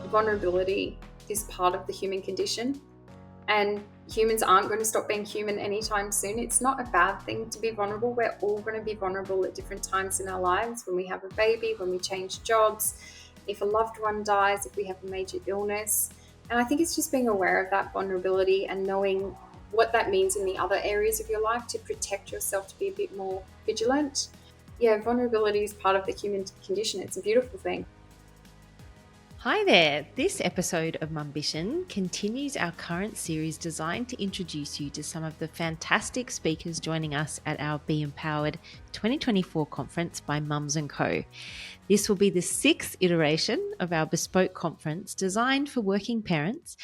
vulnerability is part of the human condition, and humans aren't going to stop being human anytime soon. It's not a bad thing to be vulnerable. We're all going to be vulnerable at different times in our lives, when we have a baby, when we change jobs, if a loved one dies, if we have a major illness. And I think it's just being aware of that vulnerability and knowing what that means in the other areas of your life to protect yourself, to be a bit more vigilant. Yeah, vulnerability is part of the human condition. It's a beautiful thing. Hi there. This episode of Mumbition continues our current series designed to introduce you to some of the fantastic speakers joining us at our Be MPowered 2024 conference by Mums & Co. This will be the 6th iteration of our bespoke conference designed for working parents,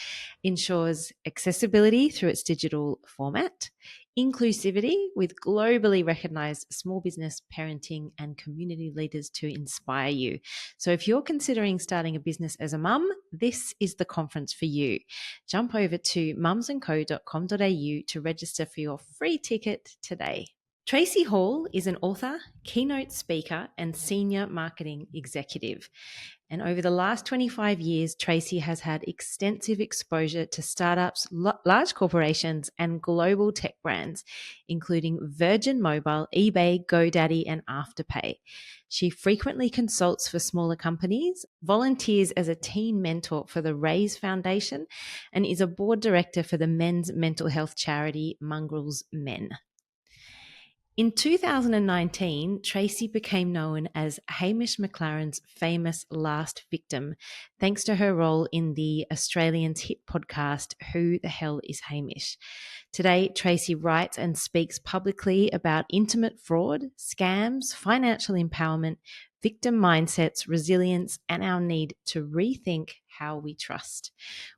ensures accessibility through its digital format, inclusivity with globally recognized small business, parenting, and community leaders to inspire you. So if you're considering starting a business as a mum, this is the conference for you. Jump over to mumsandco.com.au to register for your free ticket today. Tracy Hall is an author, keynote speaker, and senior marketing executive. And over the last 25 years, Tracy has had extensive exposure to startups, large corporations, and global tech brands, including Virgin Mobile, eBay, GoDaddy, and Afterpay. She frequently consults for smaller companies, volunteers as a teen mentor for the Raise Foundation, and is a board director for the men's mental health charity Mongrels Men. In 2019, Tracy became known as Hamish McLaren's famous Last Victim, thanks to her role in the Australians' hit podcast, Who the Hell is Hamish? Today, Tracy writes and speaks publicly about intimate fraud, scams, financial empowerment, victim mindsets, resilience, and our need to rethink how we trust.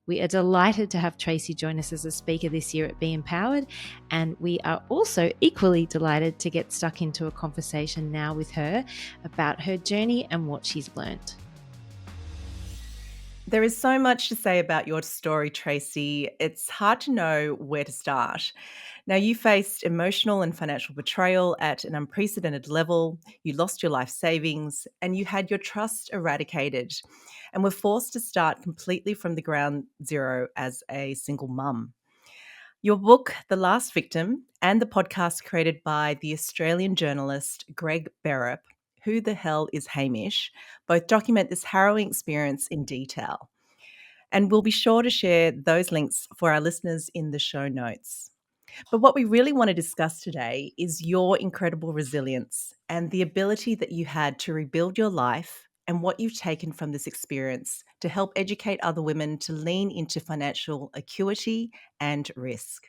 We are delighted to have Tracy join us as a speaker this year at Be MPowered, and we are also equally delighted to get stuck into a conversation now with her about her journey and what she's learned. There is so much to say about your story, Tracy. It's hard to know where to start. Now, you faced emotional and financial betrayal at an unprecedented level. You lost your life savings and you had your trust eradicated and were forced to start completely from the ground zero as a single mum. Your book, The Last Victim, and the podcast created by the Australian journalist Greg Berrup, Who the Hell is Hamish, both document this harrowing experience in detail. And we'll be sure to share those links for our listeners in the show notes. But what we really want to discuss today is your incredible resilience and the ability that you had to rebuild your life and what you've taken from this experience to help educate other women to lean into financial acuity and risk.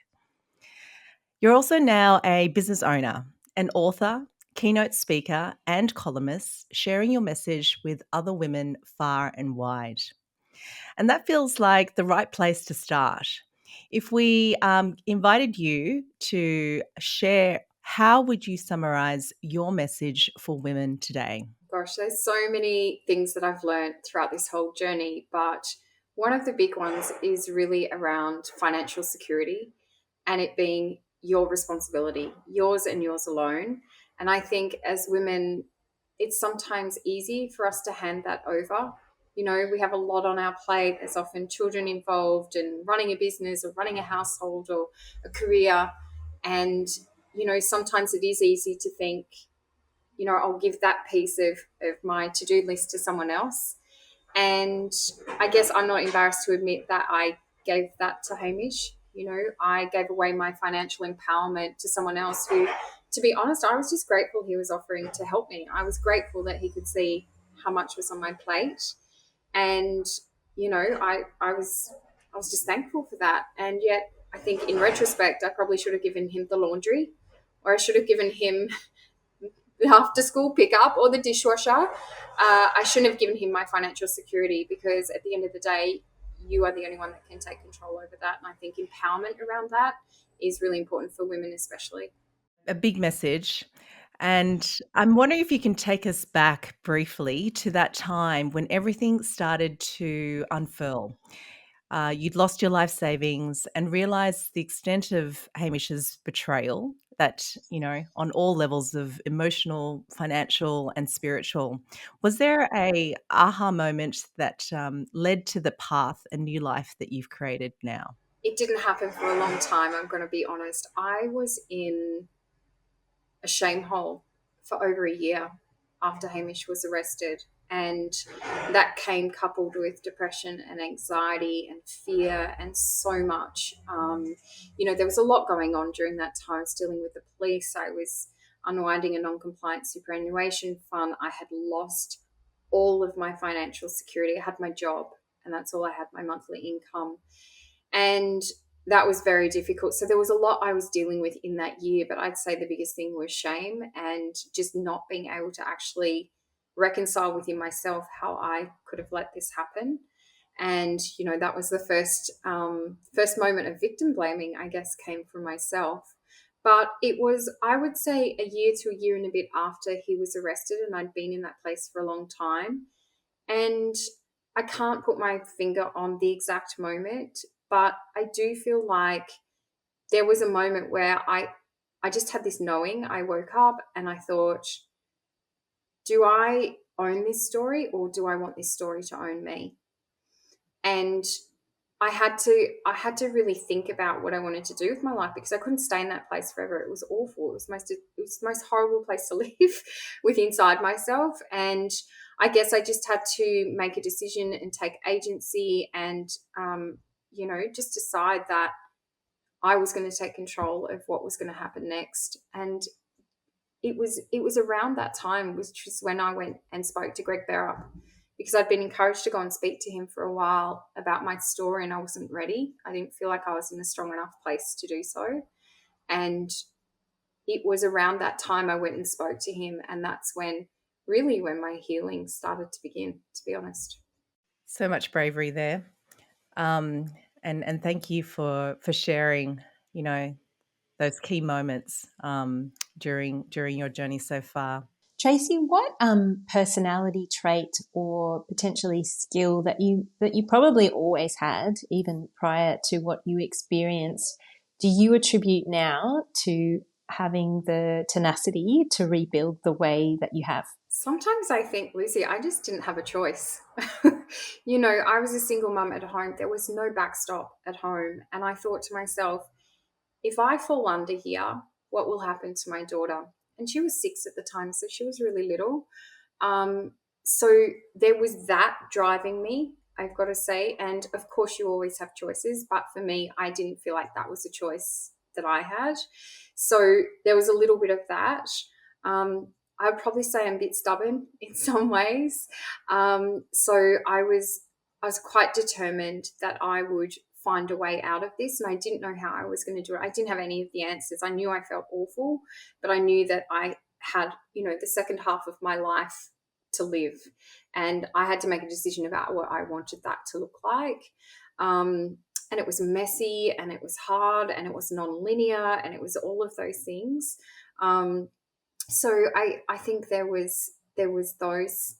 You're also now a business owner, an author, keynote speaker, and columnist, sharing your message with other women far and wide. And that feels like the right place to start. If we invited you to share, how would you summarize your message for women today? Gosh, there's so many things that I've learned throughout this whole journey, but one of the big ones is really around financial security and it being your responsibility, yours and yours alone. And I think as women, it's sometimes easy for us to hand that over. You know, we have a lot on our plate. There's often children involved and running a business or running a household or a career. And, you know, sometimes it is easy to think, you know, I'll give that piece of my to-do list to someone else. And I guess I'm not embarrassed to admit that I gave that to Hamish. You know, I gave away my financial empowerment to someone else who, to be honest, I was just grateful he was offering to help me. I was grateful that he could see how much was on my plate. And, you know, I was just thankful for that. And yet I think in retrospect, I probably should have given him the laundry, or I should have given him the after school pickup or the dishwasher. I shouldn't have given him my financial security, because at the end of the day, you are the only one that can take control over that. And I think empowerment around that is really important for women, especially. A big message. And I'm wondering if you can take us back briefly to that time when everything started to unfurl. You'd lost your life savings and realised the extent of Hamish's betrayal. that, on all levels of emotional, financial, and spiritual. Was there a aha moment that led to the path and new life that you've created now? It didn't happen for a long time, I'm going to be honest. I was in a shame hole for over a year after Hamish was arrested. And that came coupled with depression and anxiety and fear and so much. There was a lot going on during that time. I was dealing with the police. I was unwinding a non-compliant superannuation fund. I had lost all of my financial security. I had my job, and that's all I had, my monthly income. And that was very difficult. So there was a lot I was dealing with in that year, but I'd say the biggest thing was shame and just not being able to actually reconcile within myself how I could have let this happen. And that was the first moment of victim blaming, I guess, came from myself. But it was, I would say, a year to a year and a bit after he was arrested, and I'd been in that place for a long time. And I can't put my finger on the exact moment, but I do feel like there was a moment where I just had this knowing. I woke up and I thought, do I own this story, or do I want this story to own me? And I had to really think about what I wanted to do with my life, because I couldn't stay in that place forever. It was awful. It was the most horrible place to live with inside myself. And I guess I just had to make a decision and take agency and just decide that I was going to take control of what was going to happen next. And it was around that time, which was when I went and spoke to Greg Berra, because I'd been encouraged to go and speak to him for a while about my story, and I wasn't ready. I didn't feel like I was in a strong enough place to do so. And it was around that time I went and spoke to him, and that's when my healing started to begin, to be honest. So much bravery there. And thank you for sharing, those key moments during your journey so far. Tracy, what personality trait or potentially skill that you probably always had, even prior to what you experienced, do you attribute now to having the tenacity to rebuild the way that you have? Sometimes I think, Lucy, I just didn't have a choice. I was a single mum at home. There was no backstop at home. And I thought to myself, if I fall under here, what will happen to my daughter? And she was 6 at the time, so she was really little. So there was that driving me, I've got to say. And of course, you always have choices. But for me, I didn't feel like that was a choice that I had. So there was a little bit of that. I would probably say I'm a bit stubborn in some ways. So I was quite determined that I would find a way out of this, and I didn't know how I was going to do it. I didn't have any of the answers. I knew I felt awful, but I knew that I had, the second half of my life to live, and I had to make a decision about what I wanted that to look like. And it was messy, and it was hard, and it was non-linear, and it was all of those things. So I think there was those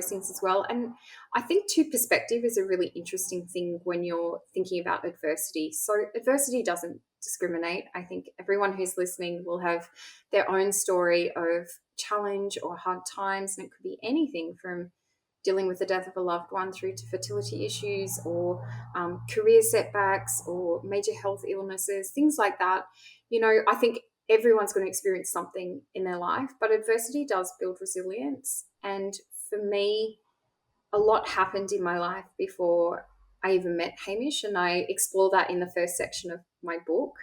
things as well. And I think too, perspective is a really interesting thing when you're thinking about adversity. So adversity doesn't discriminate. I think everyone who's listening will have their own story of challenge or hard times, and it could be anything from dealing with the death of a loved one through to fertility issues or career setbacks or major health illnesses, things like that. I think everyone's going to experience something in their life, but adversity does build resilience. And for me, a lot happened in my life before I even met Hamish, and I explore that in the first section of my book.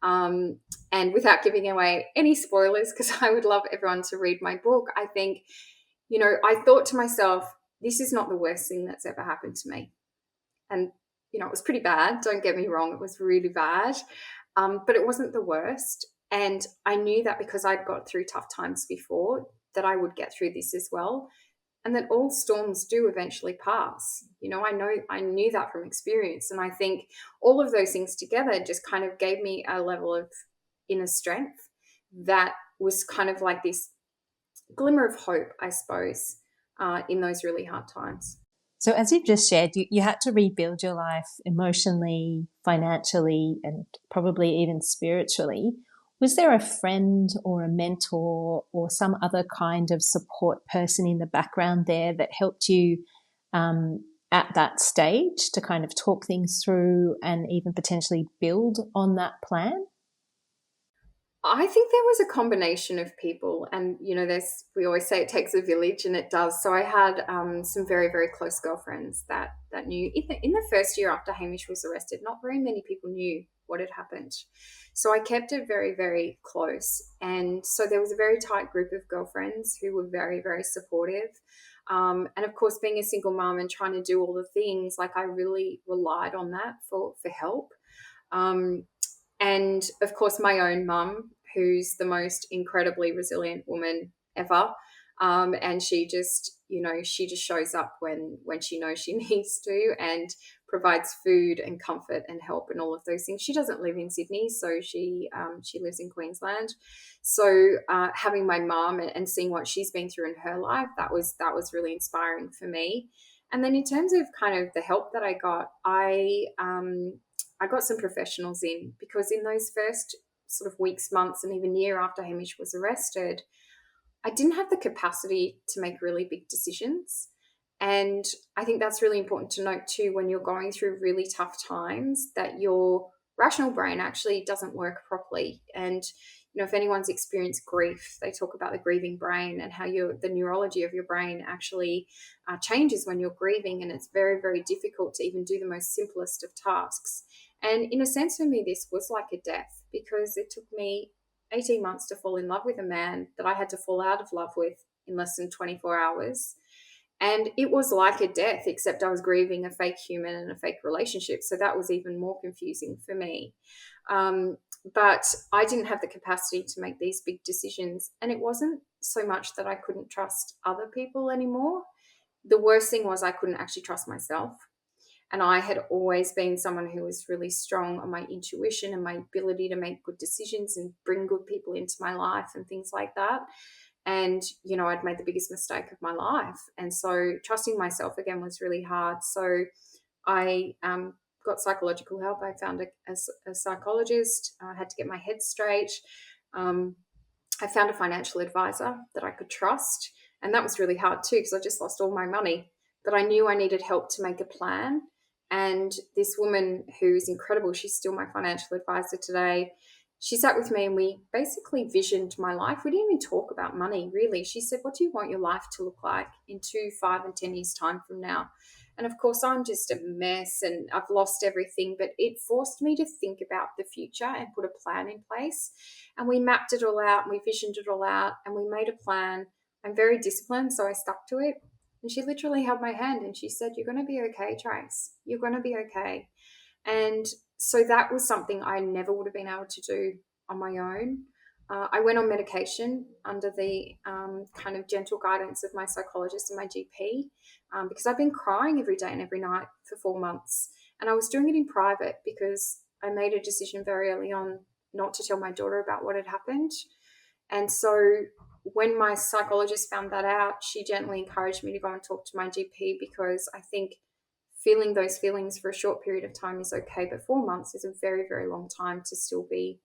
And without giving away any spoilers, because I would love everyone to read my book, I think, I thought to myself, this is not the worst thing that's ever happened to me. And, it was pretty bad. Don't get me wrong. It was really bad. But it wasn't the worst. And I knew that because I'd got through tough times before, that I would get through this as well. And that all storms do eventually pass. I knew that from experience. And I think all of those things together just kind of gave me a level of inner strength that was kind of like this glimmer of hope, I suppose, in those really hard times. So as you've just shared, you had to rebuild your life emotionally, financially, and probably even spiritually. Was there a friend or a mentor or some other kind of support person in the background there that helped you at that stage to kind of talk things through and even potentially build on that plan? I think there was a combination of people, and we always say it takes a village, and it does. So I had some very, very close girlfriends that knew. In the first year after Hamish was arrested, not very many people knew what had happened. So I kept it very, very close, and so there was a very tight group of girlfriends who were very, very supportive. And of course, being a single mom and trying to do all the things, like I really relied on that for help. Um, and of course, my own mum, who's the most incredibly resilient woman ever. And she just shows up when she knows she needs to, and provides food and comfort and help and all of those things. She doesn't live in Sydney, so she lives in Queensland. So having my mum and seeing what she's been through in her life, that was really inspiring for me. And then in terms of kind of the help that I got, I got some professionals in, because in those first sort of weeks, months, and even year after Hamish was arrested, I didn't have the capacity to make really big decisions. And I think that's really important to note too, when you're going through really tough times, that your rational brain actually doesn't work properly. And if anyone's experienced grief, they talk about the grieving brain and how the neurology of your brain actually changes when you're grieving, and it's very, very difficult to even do the most simplest of tasks. And in a sense, for me, this was like a death, because it took me 18 months to fall in love with a man that I had to fall out of love with in less than 24 hours. And it was like a death, except I was grieving a fake human and a fake relationship. So that was even more confusing for me. But I didn't have the capacity to make these big decisions. And it wasn't so much that I couldn't trust other people anymore. The worst thing was I couldn't actually trust myself. And I had always been someone who was really strong on my intuition and my ability to make good decisions and bring good people into my life and things like that. And, I'd made the biggest mistake of my life. And so trusting myself again was really hard. So I got psychological help. I found a psychologist. I had to get my head straight. I found a financial advisor that I could trust. And that was really hard too, because I just lost all my money. But I knew I needed help to make a plan. And this woman, who's incredible, she's still my financial advisor today, she sat with me and we basically visioned my life. We didn't even talk about money, really. She said, what do you want your life to look like in 2, 5, and 10 years' time from now? And of course, I'm just a mess and I've lost everything, but it forced me to think about the future and put a plan in place. And we mapped it all out and we visioned it all out and we made a plan. I'm very disciplined, so I stuck to it. And she literally held my hand and she said, you're going to be okay, Trace. You're going to be okay. And so that was something I never would have been able to do on my own. I went on medication under the kind of gentle guidance of my psychologist and my GP, because I've been crying every day and every night for 4 months. And I was doing it in private because I made a decision very early on not to tell my daughter about what had happened. And so when my psychologist found that out, she gently encouraged me to go and talk to my GP, because I think feeling those feelings for a short period of time is okay, but 4 months is a very, very long time to still be,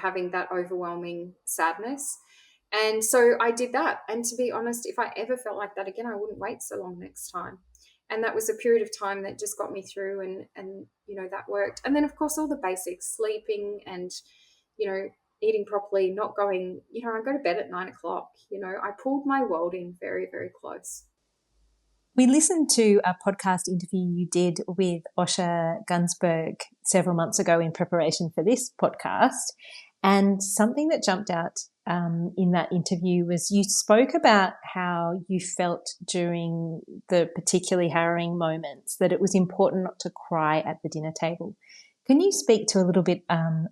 having that overwhelming sadness. And so I did that. And to be honest, if I ever felt like that again, I wouldn't wait so long next time. And that was a period of time that just got me through, and that worked. And then, of course, all the basics, sleeping and, eating properly, not going, I go to bed at 9 o'clock. I pulled my world in very, very close. We listened to a podcast interview you did with Osher Gunsberg several months ago in preparation for this podcast. And something that jumped out in that interview was you spoke about how you felt during the particularly harrowing moments that it was important not to cry at the dinner table. Can you speak to a little bit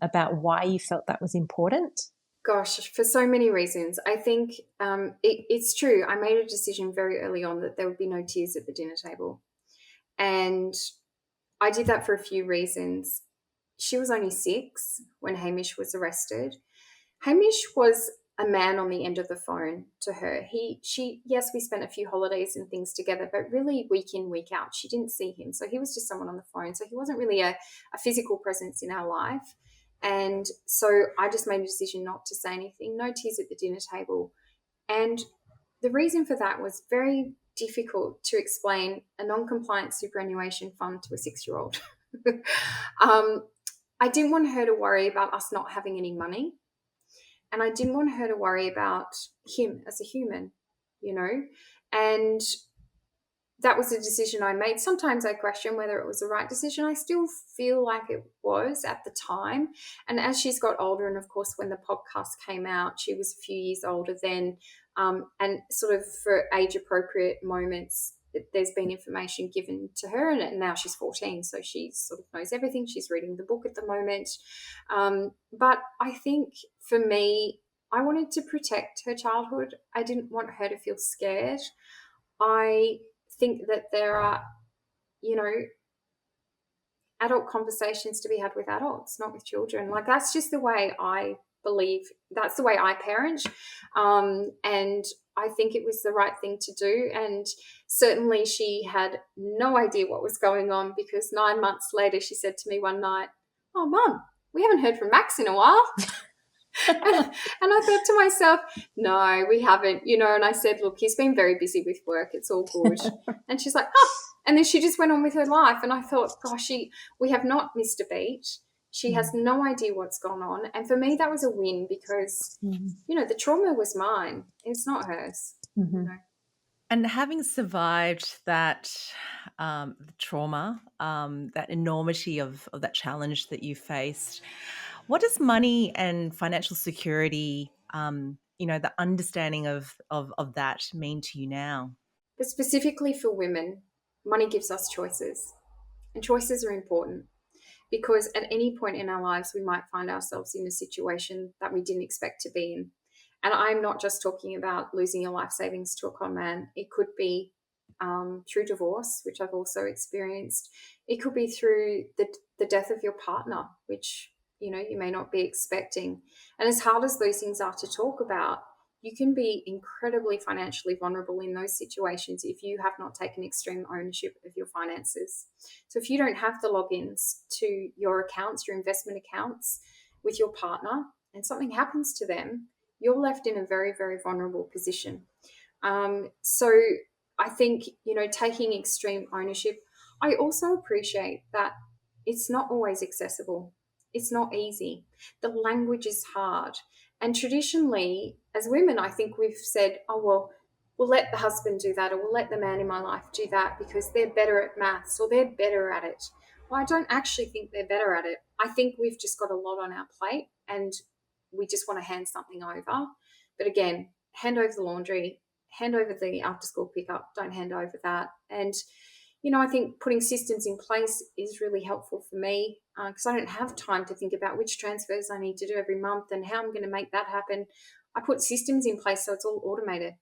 about why you felt that was important? Gosh, for so many reasons. I think it's true. I made a decision very early on that there would be no tears at the dinner table. And I did that for a few reasons. She was only 6 when Hamish was arrested. Hamish was a man on the end of the phone to her. Yes, we spent a few holidays and things together, but really week in, week out, she didn't see him. So he was just someone on the phone. So he wasn't really a physical presence in our life. And so I just made a decision not to say anything, no tears at the dinner table. And the reason for that was very difficult to explain a non-compliant superannuation fund to a 6-year-old. I didn't want her to worry about us not having any money. And I didn't want her to worry about him as a human, you know. And that was a decision I made. Sometimes I question whether it was the right decision. I still feel like it was at the time. And as she's got older, and of course, when the podcast came out, she was a few years older then, and sort of for age appropriate moments, there's been information given to her, and now she's 14, so she sort of knows everything. She's reading the book at the moment. But I think for me, I wanted to protect her childhood. I didn't want her to feel scared. I think that there are, you know, adult conversations to be had with adults, not with children. Like, that's just the way I believe. That's the way I parent. And I think it was the right thing to do. And certainly she had no idea what was going on, because 9 months later she said to me one night, "Oh, Mum, we haven't heard from Max in a while." And I thought to myself, no, we haven't, you know. And I said, look, he's been very busy with work. It's all good. And she's like, oh. And then she just went on with her life. And I thought, gosh, we have not missed a beat. She has no idea what's gone on. And for me, that was a win, because, you know, the trauma was mine. It's not hers. You know? And having survived that trauma, that enormity of that challenge that you faced, what does money and financial security, the understanding of that mean to you now? But specifically for women, money gives us choices. And choices are important, because at any point in our lives, we might find ourselves in a situation that we didn't expect to be in. And I'm not just talking about losing your life savings to a con man. It could be through divorce, which I've also experienced. It could be through the death of your partner, which, you know, you may not be expecting. And as hard as those things are to talk about, you can be incredibly financially vulnerable in those situations if you have not taken extreme ownership of your finances. So if you don't have the logins to your accounts, your investment accounts with your partner, and something happens to them, you're left in a very, very vulnerable position. So I think, you know, taking extreme ownership, I also appreciate that it's not always accessible. It's not easy. The language is hard. And traditionally, as women, I think we've said, oh, well, we'll let the husband do that, or we'll let the man in my life do that because they're better at maths or they're better at it. Well, I don't actually think they're better at it. I think we've just got a lot on our plate and we just want to hand something over. But again, hand over the laundry, hand over the after school pickup, don't hand over that. And, you know, I think putting systems in place is really helpful for me, because I don't have time to think about which transfers I need to do every month and how I'm going to make that happen. I put systems in place so it's all automated,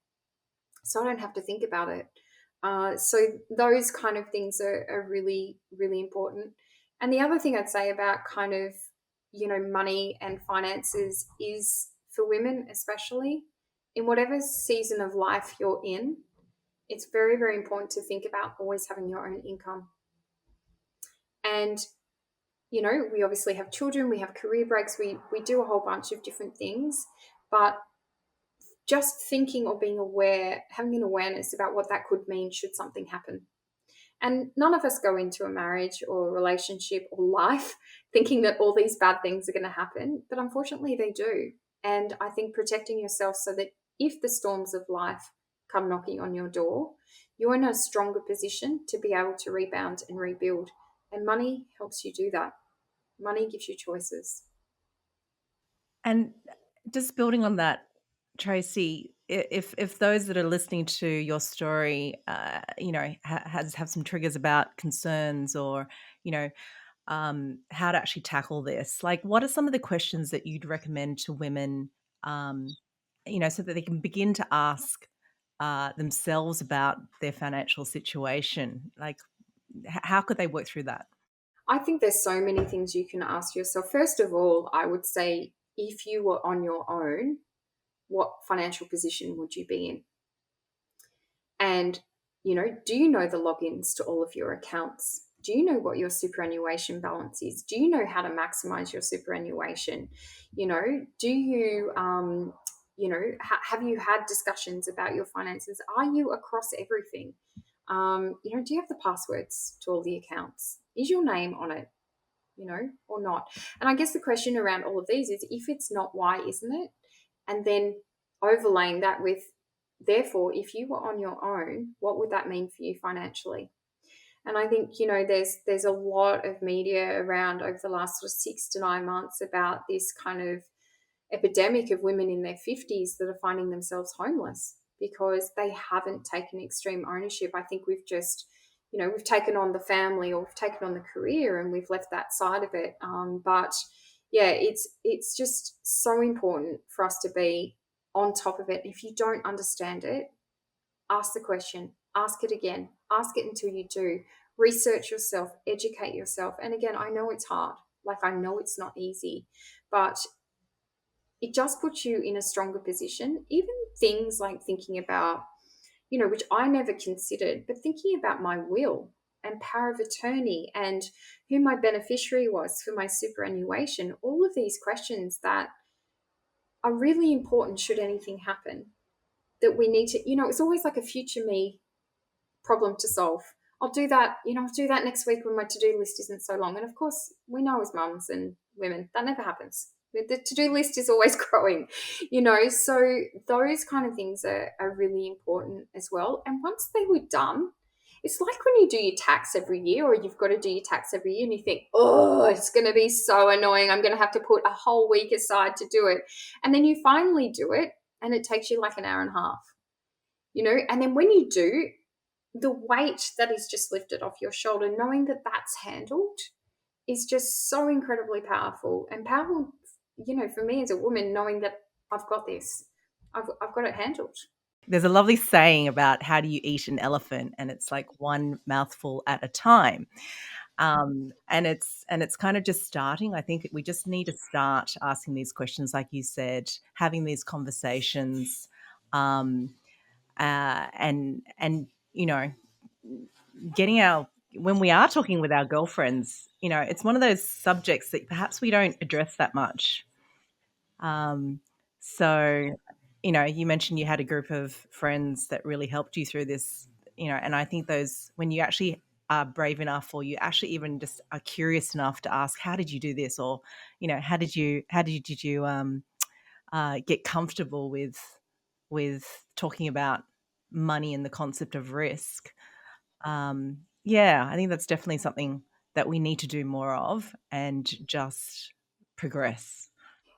so I don't have to think about it. So those kind of things are really, really important. And the other thing I'd say about kind of, you know, money and finances is, for women especially, in whatever season of life you're in, it's very, very important to think about always having your own income. And, you know, we obviously have children, we have career breaks, we do a whole bunch of different things, but just thinking or being aware, having an awareness about what that could mean should something happen. And none of us go into a marriage or a relationship or life thinking that all these bad things are going to happen, but unfortunately they do. And I think protecting yourself so that if the storms of life come knocking on your door, you're in a stronger position to be able to rebound and rebuild. And money helps you do that. Money gives you choices. And just building on that, Tracy, if those that are listening to your story, have some triggers about concerns or, how to actually tackle this, like, what are some of the questions that you'd recommend to women, so that they can begin to ask themselves about their financial situation? Like, how could they work through that? I think there's so many things you can ask yourself. First of all, I would say, if you were on your own, what financial position would you be in? And, you know, do you know the logins to all of your accounts? Do you know what your superannuation balance is? Do you know how to maximize your superannuation? Do you, have you had discussions about your finances? Are you across everything? Do you have the passwords to all the accounts? Is your name on it? Or not? And I guess the question around all of these is, if it's not, why isn't it? And then overlaying that with, therefore, if you were on your own, what would that mean for you financially? And I think, there's a lot of media around over the last sort of 6 to 9 months about this kind of epidemic of women in their 50s that are finding themselves homeless because they haven't taken extreme ownership. I think we've just, we've taken on the family or we've taken on the career and we've left that side of it. But yeah, it's just so important for us to be on top of it. If you don't understand it, ask the question, ask it again, ask it until you do. Research yourself, educate yourself. And again, I know it's hard. Like, I know it's not easy, but it just puts you in a stronger position. Even things like thinking about, which I never considered, but thinking about my will and power of attorney and who my beneficiary was for my superannuation, all of these questions that are really important should anything happen, that we need to, it's always like a future me problem to solve. I'll do that next week when my to-do list isn't so long. And of course, we know as mums and women, that never happens. The to-do list is always growing, so those kind of things are really important as well. And once they were done, it's like when you do your tax every year, or you've got to do your tax every year and you think, oh, it's going to be so annoying. I'm going to have to put a whole week aside to do it. And then you finally do it and it takes you like an hour and a half, and then when you do, the weight that is just lifted off your shoulder, knowing that that's handled, is just so incredibly powerful. And powerful, for me as a woman, knowing that I've got this, I've got it handled. There's a lovely saying about how do you eat an elephant, and it's like one mouthful at a time. And it's kind of just starting. I think we just need to start asking these questions, like you said, having these conversations, and getting our when we are talking with our girlfriends, it's one of those subjects that perhaps we don't address that much. So, you mentioned you had a group of friends that really helped you through this, and I think those, when you actually are brave enough, or you actually even just are curious enough to ask, how did you do this? Or, how did you get comfortable with talking about money and the concept of risk? Yeah, I think that's definitely something that we need to do more of and just progress.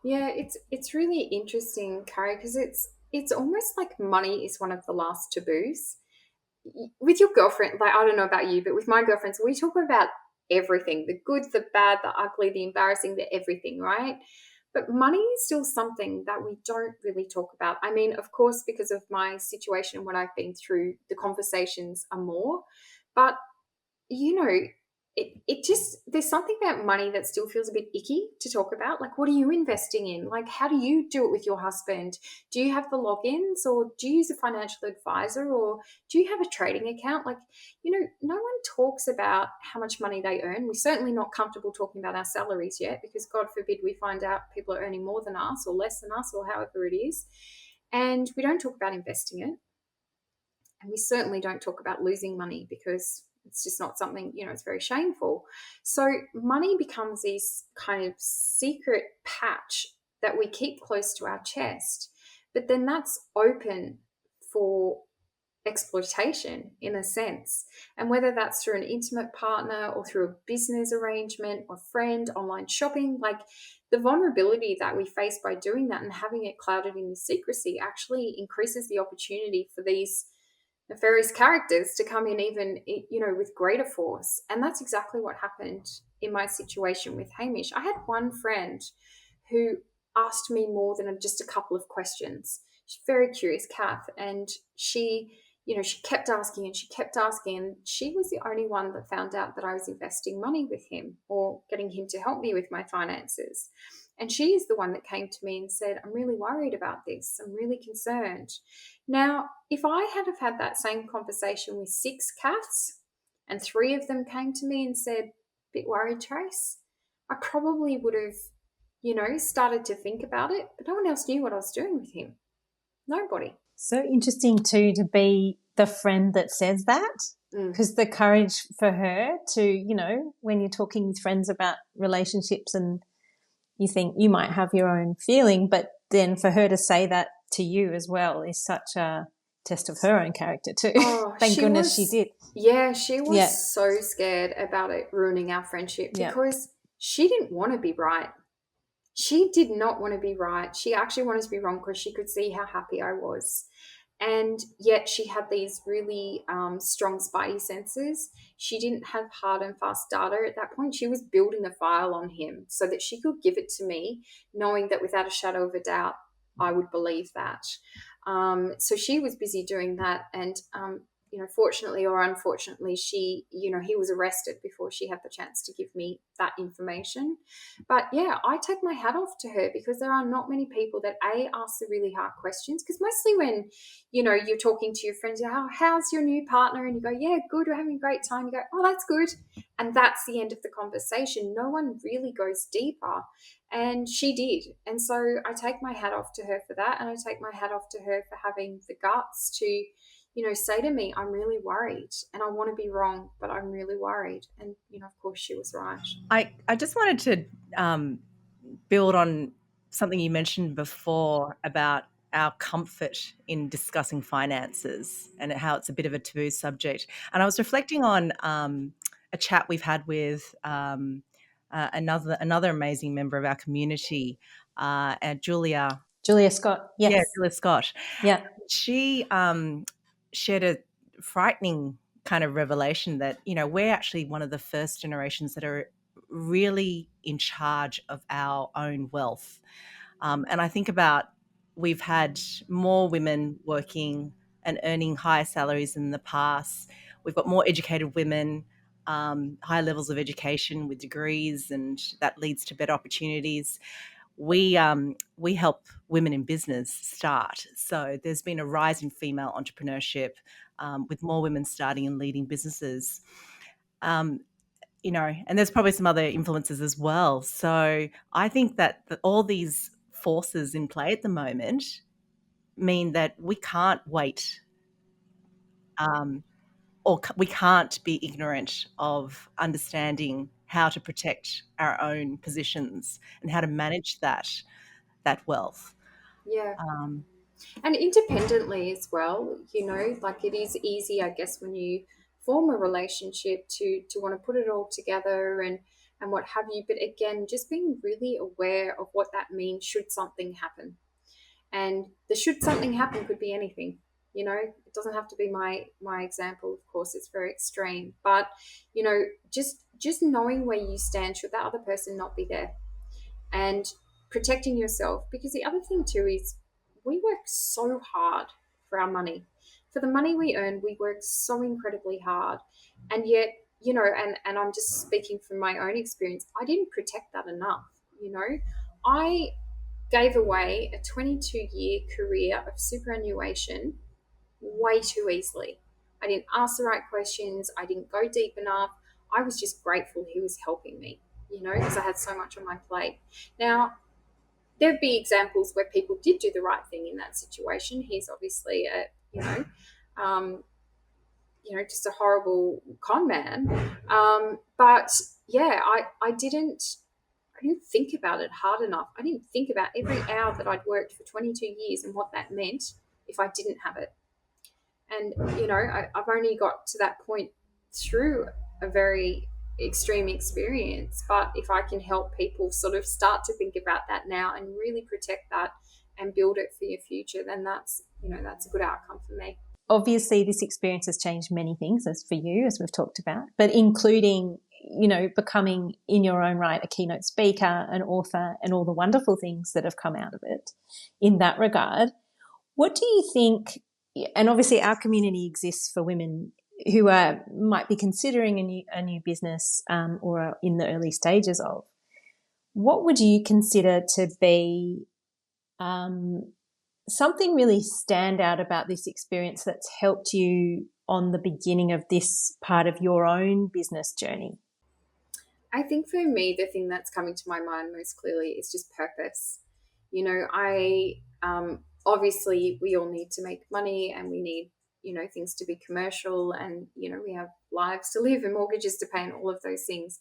Yeah, it's really interesting, Carrie, because it's almost like money is one of the last taboos. With your girlfriend, like, I don't know about you, but with my girlfriends, we talk about everything, the good, the bad, the ugly, the embarrassing, the everything, right? But money is still something that we don't really talk about. I mean, of course, because of my situation and what I've been through, the conversations are more. But you know, it just, there's something about money that still feels a bit icky to talk about. Like, what are you investing in? Like, how do you do it with your husband? Do you have the logins, or do you use a financial advisor, or do you have a trading account? Like, no one talks about how much money they earn. We're certainly not comfortable talking about our salaries yet, because God forbid we find out people are earning more than us or less than us or however it is. And we don't talk about investing it. And we certainly don't talk about losing money, because it's just not something, it's very shameful. So money becomes this kind of secret patch that we keep close to our chest, but then that's open for exploitation in a sense. And whether that's through an intimate partner or through a business arrangement or friend, online shopping, like, the vulnerability that we face by doing that and having it clouded in secrecy actually increases the opportunity for these nefarious characters to come in even, with greater force. And that's exactly what happened in my situation with Hamish. I had one friend who asked me more than just a couple of questions. She's very curious, Kath, and she kept asking and she kept asking, and she was the only one that found out that I was investing money with him or getting him to help me with my finances. And she is the one that came to me and said, I'm really worried about this. I'm really concerned. Now, if I had have had that same conversation with 6 cats and 3 of them came to me and said, "Bit worried, Trace," I probably would have, started to think about it, but no one else knew what I was doing with him. Nobody. So interesting too to be the friend that says that, because the courage for her to, when you're talking with friends about relationships and you think you might have your own feeling, but then for her to say that to you as well is such a test of her own character too. Oh, Thank goodness she did. Yeah, she was so scared about it ruining our friendship because she didn't want to be right. She did not want to be right. She actually wanted to be wrong because she could see how happy I was. And yet she had these really strong spidey senses. She didn't have hard and fast data at that point. She was building a file on him so that she could give it to me, knowing that without a shadow of a doubt, I would believe that. So she was busy doing that. And fortunately or unfortunately, he was arrested before she had the chance to give me that information. But yeah, I take my hat off to her because there are not many people that ask the really hard questions. Because mostly when you're talking to your friends, how's your new partner, and you go, yeah, good, we're having a great time. You go, oh, that's good, and that's the end of the conversation. No one really goes deeper, and she did. And so I take my hat off to her for that, and I take my hat off to her for having the guts to say to me, I'm really worried and I want to be wrong, but I'm really worried. And, of course she was right. I just wanted to build on something you mentioned before about our comfort in discussing finances and how it's a bit of a taboo subject. And I was reflecting on a chat we've had with another amazing member of our community, Julia Scott. Yeah, Yes. Julia Scott. Yeah. She shared a frightening kind of revelation that, we're actually one of the first generations that are really in charge of our own wealth. And I think about we've had more women working and earning higher salaries in the past. We've got more educated women, high levels of education with degrees, and that leads to better opportunities. We help women in business start. So there's been a rise in female entrepreneurship, with more women starting and leading businesses. And there's probably some other influences as well. So I think that all these forces in play at the moment mean that we can't wait, or we can't be ignorant of understanding how to protect our own positions and how to manage that wealth. Yeah. And independently as well, like it is easy, I guess, when you form a relationship to want to put it all together and what have you. But again, just being really aware of what that means should something happen. And the should something happen could be anything. It doesn't have to be my example. Of course, it's very extreme, but just knowing where you stand should that other person not be there, and protecting yourself. Because the other thing too is we work so hard for our money. For the money we earn, we work so incredibly hard, and yet and I'm just speaking from my own experience, I didn't protect that enough. I gave away a 22-year career of superannuation way too easily. I didn't ask the right questions. I didn't go deep enough. I was just grateful he was helping me, because I had so much on my plate. Now, there'd be examples where people did do the right thing in that situation. He's obviously just a horrible con man. But yeah, I didn't think about it hard enough. I didn't think about every hour that I'd worked for 22 years and what that meant if I didn't have it. And, I've only got to that point through a very extreme experience. But if I can help people sort of start to think about that now and really protect that and build it for your future, then that's a good outcome for me. Obviously, this experience has changed many things, as for you, as we've talked about, but including, becoming in your own right a keynote speaker, an author, and all the wonderful things that have come out of it in that regard. What do you think, and obviously our community exists for women who might be considering a new business, or are in the early stages of, what would you consider to be something really stand out about this experience that's helped you on the beginning of this part of your own business journey? I think for me, the thing that's coming to my mind most clearly is just purpose. I obviously we all need to make money, and we need things to be commercial, and we have lives to live and mortgages to pay and all of those things.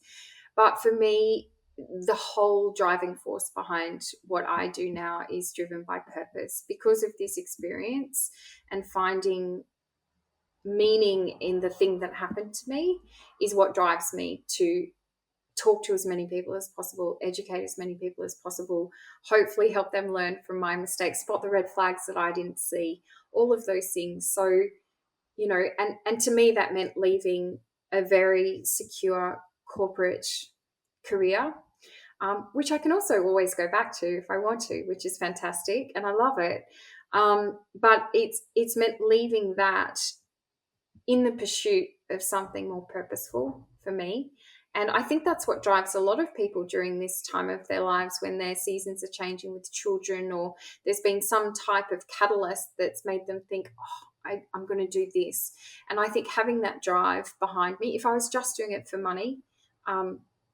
But for me, the whole driving force behind what I do now is driven by purpose because of this experience and finding meaning in the thing that happened to me is what drives me to talk to as many people as possible, educate as many people as possible, hopefully help them learn from my mistakes, spot the red flags that I didn't see, all of those things. So, and to me that meant leaving a very secure corporate career, which I can also always go back to if I want to, which is fantastic, and I love it. But it's meant leaving that in the pursuit of something more purposeful for me. And I think that's what drives a lot of people during this time of their lives when their seasons are changing with children, or there's been some type of catalyst that's made them think, I'm going to do this. And I think having that drive behind me, if I was just doing it for money,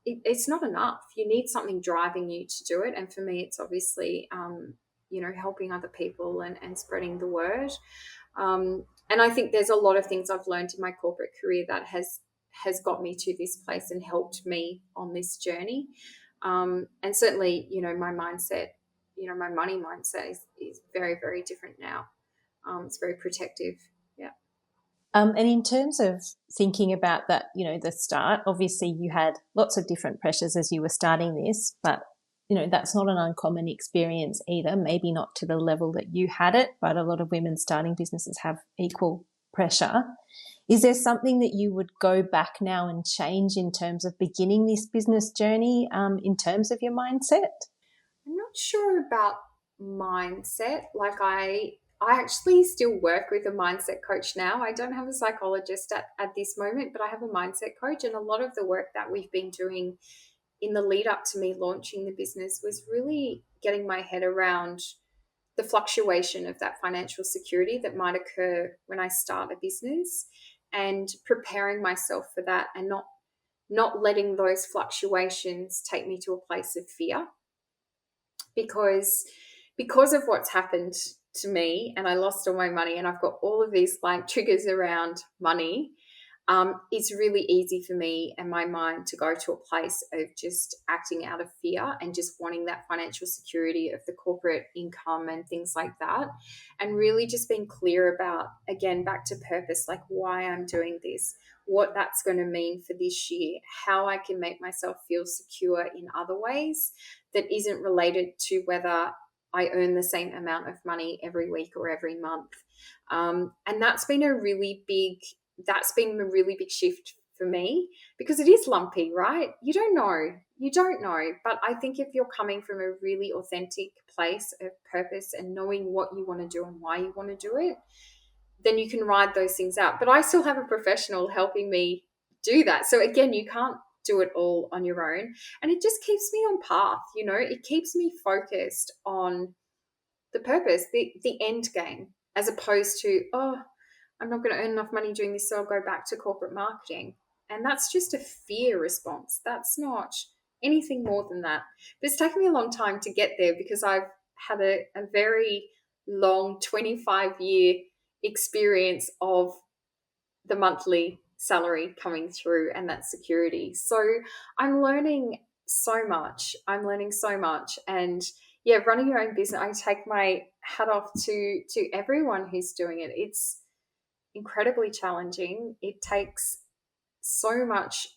it's not enough. You need something driving you to do it. And for me, it's obviously, helping other people and spreading the word. And I think there's a lot of things I've learned in my corporate career that has got me to this place and helped me on this journey. And certainly, my mindset, my money mindset is very, very different now. It's very protective. Yeah. And in terms of thinking about that, the start, obviously you had lots of different pressures as you were starting this, but that's not an uncommon experience either. Maybe not to the level that you had it, but a lot of women starting businesses have equal pressure. Is there something that you would go back now and change in terms of beginning this business journey, in terms of your mindset? I'm not sure about mindset. Like I actually still work with a mindset coach now. I don't have a psychologist at this moment, but I have a mindset coach, and a lot of the work that we've been doing in the lead up to me launching the business was really getting my head around the fluctuation of that financial security that might occur when I start a business, and preparing myself for that, and not letting those fluctuations take me to a place of fear, because of what's happened to me, and I lost all my money, and I've got all of these like triggers around money. It's really easy for me and my mind to go to a place of just acting out of fear and just wanting that financial security of the corporate income and things like that. And really just being clear about, again, back to purpose, like why I'm doing this, what that's going to mean for this year, how I can make myself feel secure in other ways that isn't related to whether I earn the same amount of money every week or every month. And that's been a really big shift for me, because it is lumpy, right? You don't know. But I think if you're coming from a really authentic place of purpose and knowing what you want to do and why you want to do it, then you can ride those things out. But I still have a professional helping me do that. So again, you can't do it all on your own. And it just keeps me on path, it keeps me focused on the purpose, the end game, as opposed to, I'm not going to earn enough money doing this, so I'll go back to corporate marketing. And that's just a fear response. That's not anything more than that. But it's taken me a long time to get there, because I've had a very long 25-year experience of the monthly salary coming through and that security. So I'm learning so much. And yeah, running your own business, I take my hat off to everyone who's doing it. It's incredibly challenging. It takes so much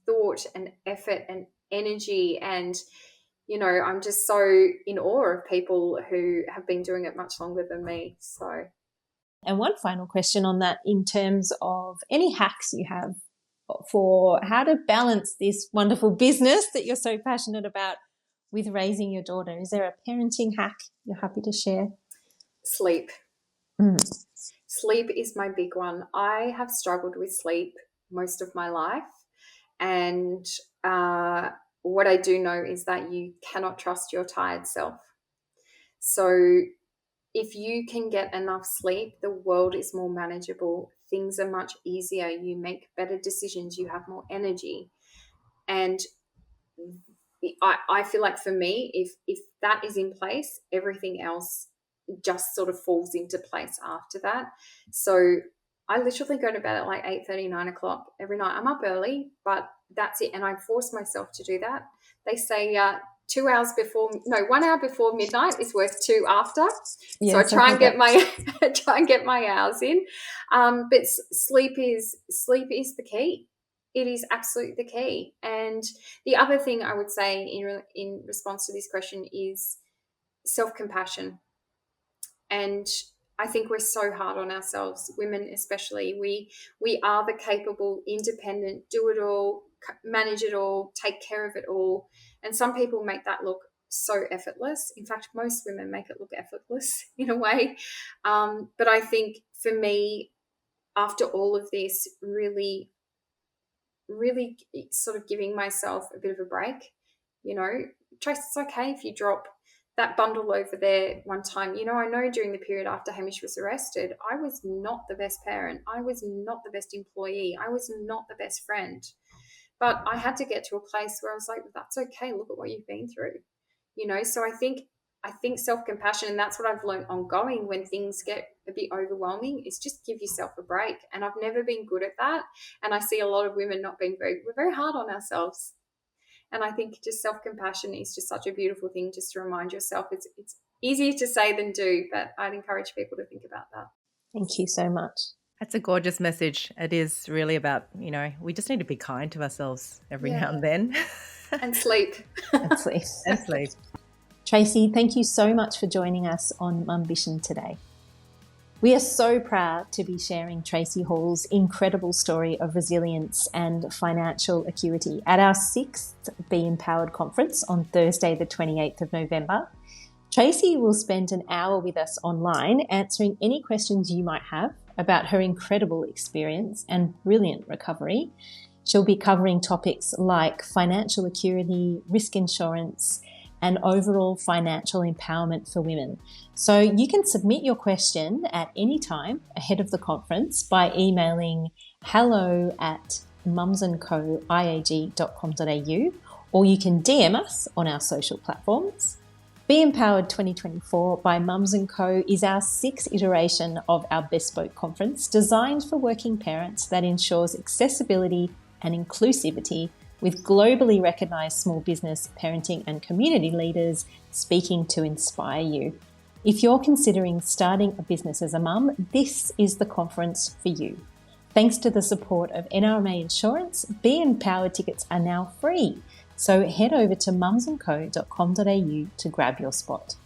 thought and effort and energy, and I'm just so in awe of people who have been doing it much longer than me. So, and one final question on that, in terms of any hacks you have for how to balance this wonderful business that you're so passionate about with raising your daughter. Is there a parenting hack you're happy to share? Sleep. Sleep is my big one. I have struggled with sleep most of my life. And what I do know is that you cannot trust your tired self. So, if you can get enough sleep, the world is more manageable. Things are much easier. You make better decisions. You have more energy. And I feel like for me, if that is in place, everything else just sort of falls into place after that. So I literally go to bed at like 8:30, 9 o'clock every night. I'm up early, but that's it. And I force myself to do that. They say 1 hour before midnight is worth two after. Yes, so I try and get that. my hours in. But sleep is the key. It is absolutely the key. And the other thing I would say in response to this question is self-compassion. And I think we're so hard on ourselves, women especially. We are the capable, independent, do it all, manage it all, take care of it all. And some people make that look so effortless. In fact, most women make it look effortless in a way. But I think for me, after all of this, really sort of giving myself a bit of a break, Trace, it's okay if you drop that bundle over there one time. I know during the period after Hamish was arrested, I was not the best parent. I was not the best employee. I was not the best friend. But I had to get to a place where I was like, that's okay. Look at what you've been through. So I think self-compassion, and that's what I've learned ongoing when things get a bit overwhelming, is just give yourself a break. And I've never been good at that. And I see a lot of women not being we're very hard on ourselves. And I think just self-compassion is just such a beautiful thing just to remind yourself. It's easier to say than do, but I'd encourage people to think about that. Thank you so much. That's a gorgeous message. It is really about, we just need to be kind to ourselves every now and then. And sleep. And sleep. And sleep. Tracy, thank you so much for joining us on Mumbition today. We are so proud to be sharing Tracy Hall's incredible story of resilience and financial acuity at our 6th Be Empowered conference on Thursday, the 28th of November. Tracy will spend an hour with us online answering any questions you might have about her incredible experience and brilliant recovery. She'll be covering topics like financial acuity, risk insurance, and overall financial empowerment for women. So you can submit your question at any time ahead of the conference by emailing hello@mumsandcoiag.com.au, or you can DM us on our social platforms. Be Empowered 2024 by Mums & Co is our 6th iteration of our bespoke conference designed for working parents that ensures accessibility and inclusivity, with globally recognised small business, parenting and community leaders speaking to inspire you. If you're considering starting a business as a mum, this is the conference for you. Thanks to the support of NRMA Insurance, Be Empowered tickets are now free. So head over to mumsandco.com.au to grab your spot.